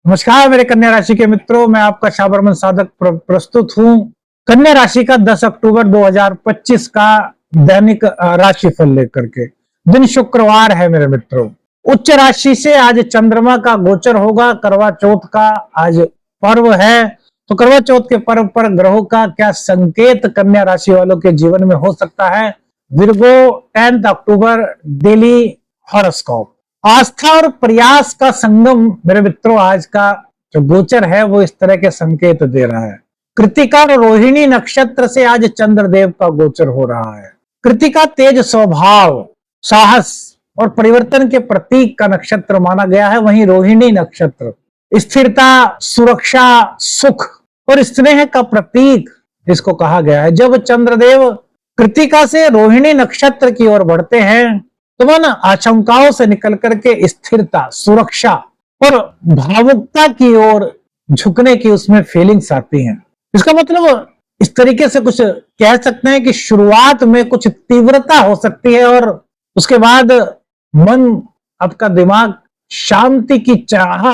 नमस्कार मेरे कन्या राशि के मित्रों, मैं आपका शाबरमन साधक प्रस्तुत हूं। कन्या राशि का 10 अक्टूबर 2025 का दैनिक राशिफल लेकर के। दिन शुक्रवार है मेरे मित्रों। उच्च राशि से आज चंद्रमा का गोचर होगा। करवा चौथ का आज पर्व है, तो करवा चौथ के पर्व पर ग्रहों का क्या संकेत कन्या राशि वालों के जीवन में हो सकता है। विर्गो 10 अक्टूबर डेली हॉरोस्कोप। आस्था और प्रयास का संगम मेरे मित्रों, आज का जो गोचर है वो इस तरह के संकेत दे रहा है। कृतिका और रोहिणी नक्षत्र से आज चंद्रदेव का गोचर हो रहा है। कृतिका तेज स्वभाव, साहस और परिवर्तन के प्रतीक का नक्षत्र माना गया है। वहीं रोहिणी नक्षत्र स्थिरता, सुरक्षा, सुख और स्नेह का प्रतीक इसको कहा गया है। जब चंद्रदेव कृतिका से रोहिणी नक्षत्र की ओर बढ़ते हैं तो मन आशंकाओं से निकल करके स्थिरता, सुरक्षा और भावुकता की ओर झुकने की उसमें फीलिंग्स आती हैं। इसका मतलब इस तरीके से कुछ कह सकते हैं कि शुरुआत में कुछ तीव्रता हो सकती है और उसके बाद मन, आपका दिमाग शांति की चाह,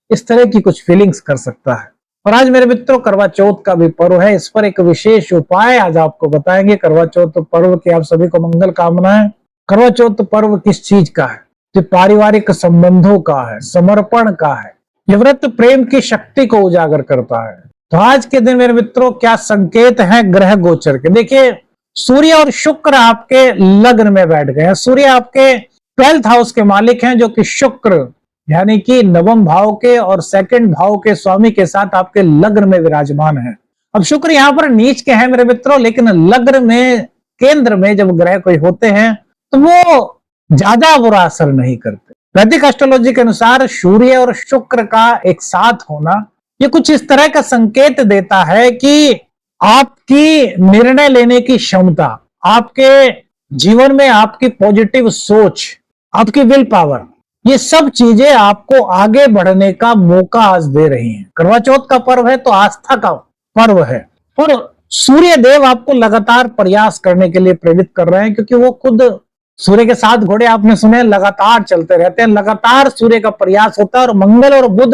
इस तरह की कुछ फीलिंग्स कर सकता है। और आज मेरे मित्रों करवा चौथ का भी पर्व है। इस पर एक विशेष उपाय आज आपको बताएंगे। करवा चौथ पर्व की आप सभी को मंगल कामनाएं। करवा चौथ पर्व किस चीज का है? तो पारिवारिक संबंधों का है, समर्पण का है। यह व्रत प्रेम की शक्ति को उजागर करता है। तो आज के दिन मेरे मित्रों क्या संकेत हैं ग्रह गोचर के? देखिए, सूर्य और शुक्र आपके लग्न में बैठ गए हैं। सूर्य आपके 12th हाउस के मालिक हैं, जो कि शुक्र यानी कि नवम भाव के और सेकंड भाव के स्वामी के साथ आपके लग्न में विराजमान है। अब शुक्र यहाँ पर नीच के हैं मेरे मित्रों, लेकिन लग्न में केंद्र में जब ग्रह कोई होते हैं तो वो ज्यादा बुरा असर नहीं करते। वैदिक एस्ट्रोलॉजी के अनुसार सूर्य और शुक्र का एक साथ होना ये कुछ इस तरह का संकेत देता है कि आपकी निर्णय लेने की क्षमता, आपके जीवन में आपकी पॉजिटिव सोच, आपकी विल पावर, ये सब चीजें आपको आगे बढ़ने का मौका आज दे रही हैं। करवा चौथ का पर्व है तो आस्था का पर्व है और सूर्य देव आपको लगातार प्रयास करने के लिए प्रेरित कर रहे हैं, क्योंकि वो खुद सूर्य के 7 घोड़े आपने सुने लगातार चलते रहते हैं। लगातार सूर्य का प्रयास होता है और मंगल और बुध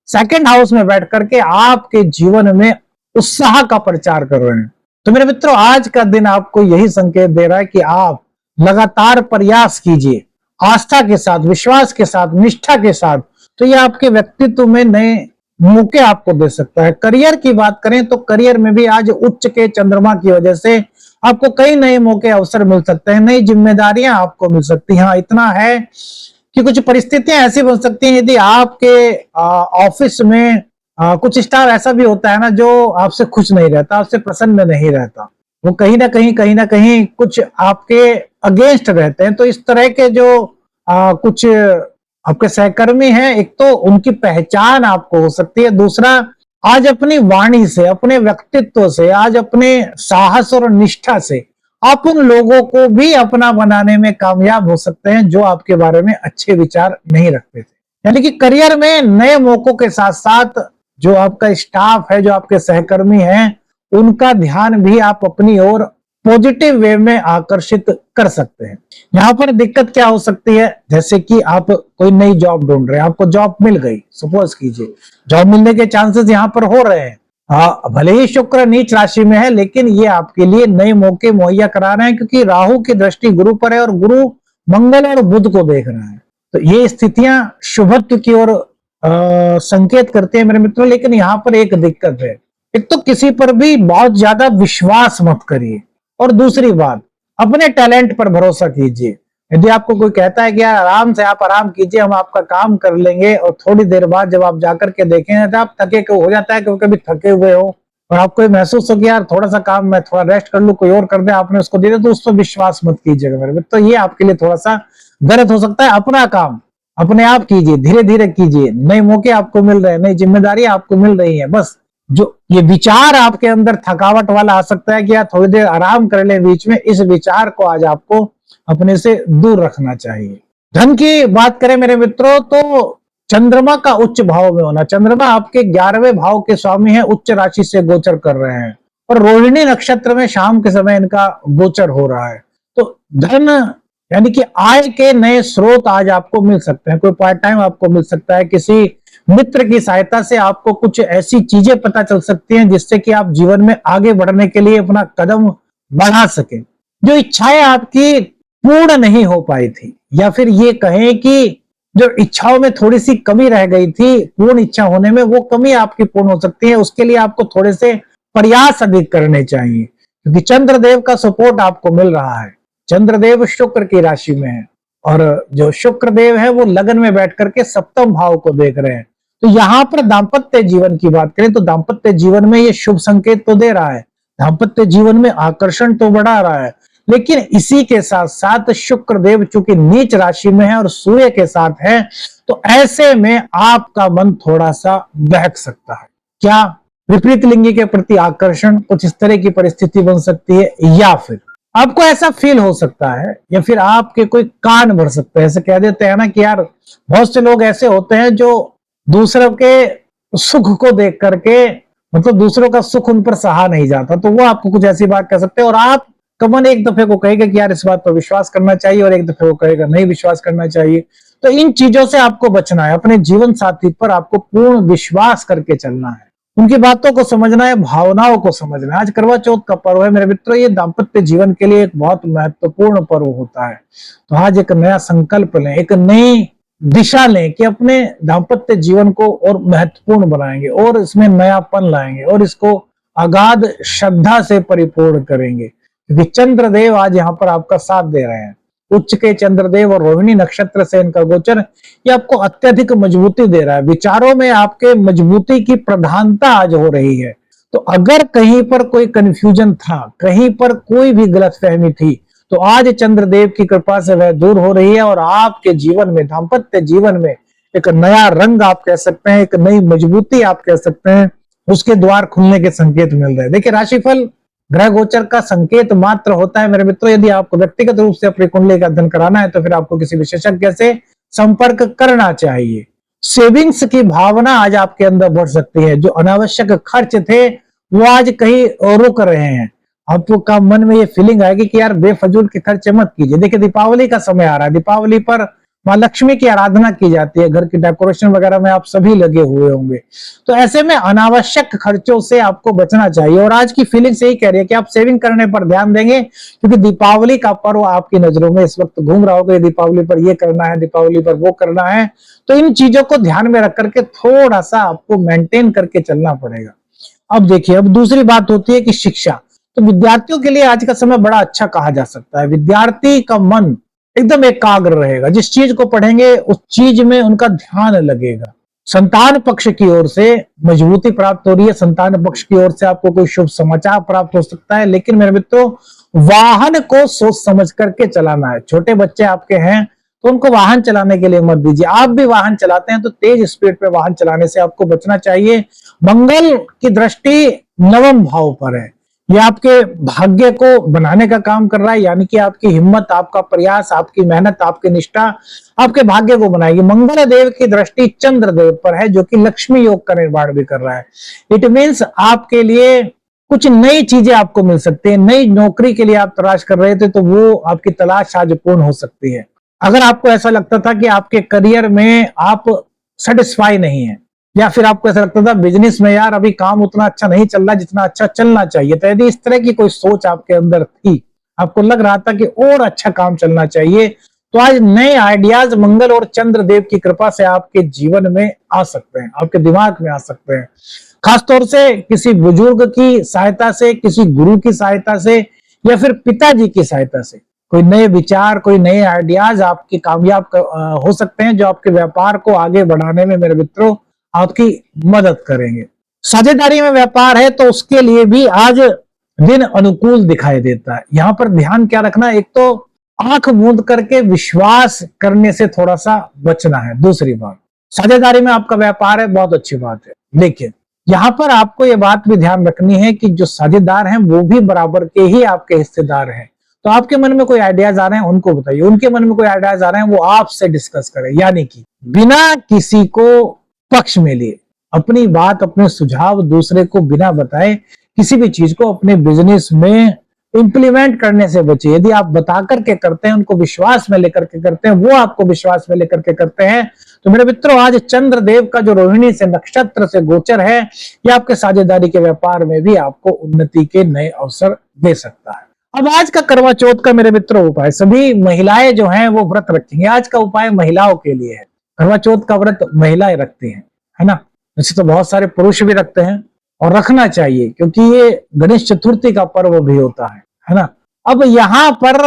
सेकंड हाउस में बैठ करके आपके जीवन में उत्साह का प्रचार कर रहे हैं। तो मेरे मित्रों, आज का दिन आपको यही संकेत दे रहा है कि आप लगातार प्रयास कीजिए, आस्था के साथ, विश्वास के साथ, निष्ठा के साथ। तो ये आपके व्यक्तित्व में नए मौके आपको दे सकता है। करियर की बात करें तो करियर में भी आज उच्च के चंद्रमा की वजह से आपको कई नए मौके, अवसर मिल सकते हैं। नई जिम्मेदारियां आपको मिल सकती हैं। हाँ, इतना है कि कुछ परिस्थितियां ऐसी बन सकती हैं, यदि आपके ऑफिस में कुछ स्टाफ ऐसा भी होता है ना जो आपसे खुश नहीं रहता, आपसे प्रसन्न नहीं रहता, वो कहीं ना कहीं कुछ आपके अगेंस्ट रहते हैं। तो इस तरह के जो कुछ आपके सहकर्मी हैं, एक तो उनकी पहचान आपको हो सकती है। दूसरा, आज अपनी वाणी से, अपने व्यक्तित्व से, आज अपने साहस और निष्ठा से आप उन लोगों को भी अपना बनाने में कामयाब हो सकते हैं जो आपके बारे में अच्छे विचार नहीं रखते थे। यानी कि करियर में नए मौकों के साथ साथ जो आपका स्टाफ है, जो आपके सहकर्मी हैं, उनका ध्यान भी आप अपनी ओर पॉजिटिव वे में आकर्षित कर सकते हैं। यहाँ पर दिक्कत क्या हो सकती है? जैसे कि आप कोई नई जॉब ढूंढ रहे हैं, आपको जॉब मिल गई, सपोज कीजिए, जॉब मिलने के चांसेस यहाँ पर हो रहे हैं। भले ही शुक्र नीच राशि में है, लेकिन ये आपके लिए नए मौके मुहैया करा रहे हैं, क्योंकि राहु की दृष्टि गुरु पर है और गुरु मंगल और बुध को देख रहा है। तो ये स्थितियां शुभत्व की ओर संकेत करते हैं मेरे मित्रों। लेकिन यहाँ पर एक दिक्कत है, एक तो किसी पर भी बहुत ज्यादा विश्वास मत करिए, और दूसरी बात, अपने टैलेंट पर भरोसा कीजिए। यदि आपको कोई कहता है कि यार आराम से, आप आराम कीजिए, हम आपका काम कर लेंगे, और थोड़ी देर बाद जब आप जाकर के देखें तो आप थके हो जाता है, कभी कभी थके हुए हो और आपको महसूस हो कि यार थोड़ा सा काम मैं थोड़ा रेस्ट कर लूं, कोई और कर दे, आपने उसको दे दिया, तो उस पर विश्वास मत कीजिएगा मेरे मित्र। तो ये आपके लिए थोड़ा सा गलत हो सकता है। अपना काम अपने आप कीजिए, धीरे धीरे कीजिए। नए मौके आपको मिल रहे हैं, नई जिम्मेदारी आपको मिल रही है। बस जो ये विचार आपके अंदर थकावट वाला आ सकता है कि यार थोड़ी देर आराम कर ले बीच में, इस विचार को आज आपको अपने से दूर रखना चाहिए। धन की बात करें मेरे मित्रों, तो चंद्रमा का उच्च भाव में होना, चंद्रमा आपके 11वें भाव के स्वामी है, उच्च राशि से गोचर कर रहे हैं और रोहिणी नक्षत्र में शाम के समय इनका गोचर हो रहा है। तो धन यानी कि आय के नए स्रोत आज आपको मिल सकते हैं। कोई पार्ट टाइम आपको मिल सकता है, किसी मित्र की सहायता से आपको कुछ ऐसी चीजें पता चल सकती हैं जिससे कि आप जीवन में आगे बढ़ने के लिए अपना कदम बढ़ा सके। जो इच्छाएं आपकी पूर्ण नहीं हो पाई थी, या फिर ये कहें कि जो इच्छाओं में थोड़ी सी कमी रह गई थी पूर्ण इच्छा होने में, वो कमी आपकी पूर्ण हो सकती है। उसके लिए आपको थोड़े से प्रयास अधिक करने चाहिए, क्योंकि चंद्रदेव का सपोर्ट आपको मिल रहा है। चंद्रदेव शुक्र की राशि में है, और जो शुक्र देव है वो लगन में बैठ करके सप्तम भाव को देख रहे हैं। तो यहाँ पर दाम्पत्य जीवन की बात करें तो दाम्पत्य जीवन में ये शुभ संकेत तो दे रहा है, दाम्पत्य जीवन में आकर्षण तो बढ़ा रहा है, लेकिन इसी के साथ साथ शुक्र देव चूंकि नीच राशि में है और सूर्य के साथ है, तो ऐसे में आपका मन थोड़ा सा बहक सकता है। क्या विपरीत लिंगी के प्रति आकर्षण, कुछ इस तरह की परिस्थिति बन सकती है, या फिर आपको ऐसा फील हो सकता है, या फिर आपके कोई कान भर सकता है। ऐसे कह देते हैं ना कि यार बहुत से लोग ऐसे होते हैं जो दूसरों के सुख को देख करके, मतलब दूसरों का सुख उन पर सहा नहीं जाता, तो वो आपको कुछ ऐसी बात कह सकते हैं, और आप कमन एक दफे को कहेगा कि यार इस बात पर विश्वास करना चाहिए, और एक दफे को कहेगा नहीं विश्वास करना चाहिए। तो इन चीजों से आपको बचना है। अपने जीवन साथी पर आपको पूर्ण विश्वास करके चलना है, उनकी बातों को समझना है, भावनाओं को समझना है। आज करवा चौथ का पर्व है मेरे मित्रों, ये दाम्पत्य जीवन के लिए एक बहुत महत्वपूर्ण पर्व होता है। तो आज एक नया संकल्प लें, एक नई दिशा लें कि अपने दाम्पत्य जीवन को और महत्वपूर्ण बनाएंगे, और इसमें नयापन लाएंगे, और इसको अगाध श्रद्धा से परिपूर्ण करेंगे, क्योंकि चंद्रदेव आज यहाँ पर आपका साथ दे रहे हैं। उच्च के चंद्रदेव और रोहिणी नक्षत्र से इनका गोचर ये आपको अत्यधिक मजबूती दे रहा है। विचारों में आपके मजबूती की प्रधानता आज हो रही है। तो अगर कहीं पर कोई कंफ्यूजन था, कहीं पर कोई भी गलतफहमी थी, तो आज चंद्रदेव की कृपा से वह दूर हो रही है, और आपके जीवन में, दाम्पत्य जीवन में एक नया रंग आप कह सकते हैं, एक नई मजबूती आप कह सकते हैं, उसके द्वार खुलने के संकेत मिल रहे हैं। देखिए, राशिफल ग्रह गोचर का संकेत मात्र होता है मेरे मित्रों। यदि आपको व्यक्तिगत रूप से अपनी कुंडली का अध्ययन कराना है तो फिर आपको किसी विशेषज्ञ से संपर्क करना चाहिए। सेविंग्स की भावना आज आपके अंदर बढ़ सकती है। जो अनावश्यक खर्च थे वो आज कहीं रुक रहे हैं। आपका मन में ये फीलिंग आएगी कि यार बेफजूल के खर्चे मत कीजिए। देखिए, दीपावली का समय आ रहा है, दीपावली पर माँ लक्ष्मी की आराधना की जाती है, घर की डेकोरेशन वगैरह में आप सभी लगे हुए होंगे। तो ऐसे में अनावश्यक खर्चों से आपको बचना चाहिए, और आज की फीलिंग से ही कह रही है कि आप सेविंग करने पर ध्यान देंगे, क्योंकि दीपावली का पर्व आपकी नजरों में इस वक्त घूम रहा होगा। दीपावली पर ये करना है, दीपावली पर वो करना है, तो इन चीजों को ध्यान में रख करके थोड़ा सा आपको मेंटेन करके चलना पड़ेगा। अब देखिए, अब दूसरी बात होती है कि शिक्षा। तो विद्यार्थियों के लिए आज का समय बड़ा अच्छा कहा जा सकता है। विद्यार्थी का मन एकदम एकाग्र रहेगा, जिस चीज को पढ़ेंगे उस चीज में उनका ध्यान लगेगा। संतान पक्ष की ओर से मजबूती प्राप्त हो रही है, संतान पक्ष की ओर से आपको कोई शुभ समाचार प्राप्त हो सकता है। लेकिन मेरे मित्रों, वाहन को सोच समझ करके चलाना है। छोटे बच्चे आपके हैं तो उनको वाहन चलाने के लिए मत दीजिए। आप भी वाहन चलाते हैं तो तेज स्पीड पे वाहन चलाने से आपको बचना चाहिए। मंगल की दृष्टि नवम भाव पर है, ये आपके भाग्य को बनाने का काम कर रहा है, यानी कि आपकी हिम्मत, आपका प्रयास, आपकी मेहनत, आपकी निष्ठा आपके भाग्य को बनाएगी। मंगल देव की दृष्टि चंद्र देव पर है, जो कि लक्ष्मी योग का निर्माण भी कर रहा है। इट मीन्स आपके लिए कुछ नई चीजें आपको मिल सकती है। नई नौकरी के लिए आप तलाश कर रहे थे तो वो आपकी तलाश आज पूर्ण हो सकती है। अगर आपको ऐसा लगता था कि आपके करियर में आप सेटिस्फाई नहीं है, या फिर आपको ऐसा लगता था बिजनेस में यार अभी काम उतना अच्छा नहीं चल रहा जितना अच्छा चलना चाहिए, तो यदि इस तरह की कोई सोच आपके अंदर थी, आपको लग रहा था कि और अच्छा काम चलना चाहिए, तो आज नए आइडियाज मंगल और चंद्र देव की कृपा से आपके जीवन में आ सकते हैं, आपके दिमाग में आ सकते हैं। खासतौर से किसी बुजुर्ग की सहायता से, किसी गुरु की सहायता से, या फिर पिताजी की सहायता से कोई नए विचार, कोई नए आइडियाज आपके कामयाब हो सकते हैं, जो आपके व्यापार को आगे बढ़ाने में मेरे मित्रों आपकी मदद करेंगे। साझेदारी में व्यापार है तो उसके लिए भी आज दिन अनुकूल दिखाई देता है। यहाँ पर ध्यान क्या रखना, एक तो आंख मूंद करके विश्वास करने से थोड़ा सा बचना है। दूसरी बात, साझेदारी में आपका व्यापार है, बहुत अच्छी बात है, लेकिन यहाँ पर आपको ये बात भी ध्यान रखनी है कि जो साझेदार हैं वो भी बराबर के ही आपके हिस्सेदार हैं। तो आपके मन में कोई आइडियाज आ रहे हैं उनको बताइए, उनके मन में कोई आइडियाज आ रहे हैं वो आपसे डिस्कस करें, यानी कि बिना किसी को पक्ष में लिए अपनी बात, अपने सुझाव दूसरे को बिना बताए किसी भी चीज को अपने बिजनेस में इंप्लीमेंट करने से बचिए। यदि आप बता करके करते हैं, उनको विश्वास में लेकर के करते हैं, वो आपको विश्वास में लेकर के करते हैं, तो मेरे मित्रों आज चंद्रदेव का जो रोहिणी से नक्षत्र से गोचर है, ये आपके साझेदारी के व्यापार में भी आपको उन्नति के नए अवसर दे सकता है। अब आज का करवा चौथ का मेरे मित्रों उपाय, सभी महिलाएं जो हैं वो व्रत रखेंगे। आज का उपाय महिलाओं के लिए है। करवा चौथ का व्रत महिलाएं रखती हैं, है ना। वैसे तो बहुत सारे पुरुष भी रखते हैं और रखना चाहिए, क्योंकि ये गणेश चतुर्थी का पर्व भी होता है ना। अब यहाँ पर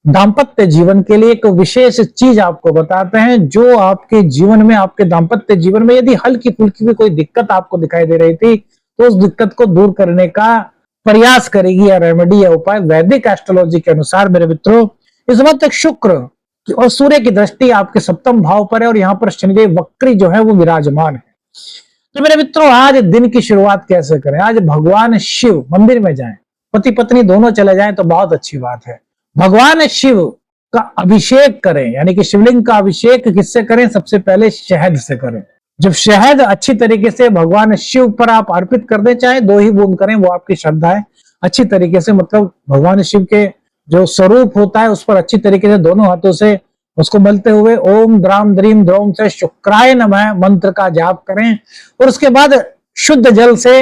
दाम्पत्य जीवन के लिए एक विशेष चीज आपको बताते हैं, जो आपके जीवन में, आपके दाम्पत्य जीवन में यदि हल्की फुल्की भी कोई दिक्कत आपको दिखाई दे रही थी, तो उस दिक्कत को दूर करने का प्रयास करेगी या रेमेडी या उपाय वैदिक एस्ट्रोलॉजी के अनुसार। मेरे मित्रों इस वक्त शुक्र और सूर्य की दृष्टि आपके सप्तम भाव पर है और यहाँ पर शनिदेव वक्री जो है वो विराजमान है। तो मेरे मित्रों आज दिन की शुरुआत कैसे करें? आज भगवान शिव मंदिर में जाएं, पति पत्नी दोनों चले जाएं तो बहुत अच्छी बात है। भगवान शिव का अभिषेक करें, यानी कि शिवलिंग का अभिषेक किससे करें? सबसे पहले शहद से करें। जब शहद अच्छी तरीके से भगवान शिव पर आप अर्पित कर दें, चाहे 2 ही बूंद करें, वो आपकी श्रद्धा है, अच्छी तरीके से, मतलब भगवान शिव के जो स्वरूप होता है उस पर अच्छी तरीके से दोनों हाथों से उसको मलते हुए ओम द्राम द्रीम द्रोम से शुक्राय नमः मंत्र का जाप करें और उसके बाद शुद्ध जल से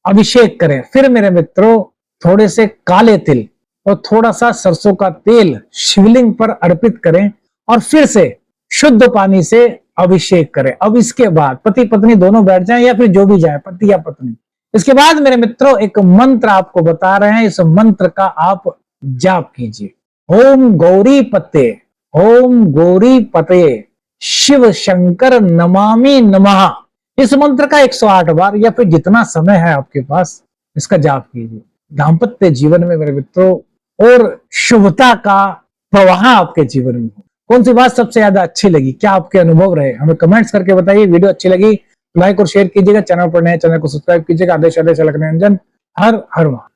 अभिषेक करें। फिर मेरे मित्रों थोड़े से काले तिल और थोड़ा सा सरसों का तेल शिवलिंग पर अर्पित करें और फिर से शुद्ध पानी से अभिषेक करें। अब इसके बाद पति पत्नी दोनों बैठ जाएं या फिर जो भी जाए, पति या पत्नी। इसके बाद मेरे मित्रों एक मंत्र आपको बता रहे हैं, इस मंत्र का आप जाप कीजिए। ओम गौरी पते, ओम गौरी पते शिव शंकर नमामि नमः। इस मंत्र का 108 बार या फिर जितना समय है आपके पास इसका जाप कीजिए। दाम्पत्य जीवन में मेरे मित्रों और शुभता का प्रवाह आपके जीवन में हो। कौन सी बात सबसे ज्यादा अच्छी लगी, क्या आपके अनुभव रहे, हमें कमेंट्स करके बताइए। वीडियो अच्छी लगी लाइक और शेयर कीजिएगा, चैनल पर नए चैनल को सब्सक्राइब कीजिएगा। आदेश आदेश अलग निरंजन, हर हर महादेव।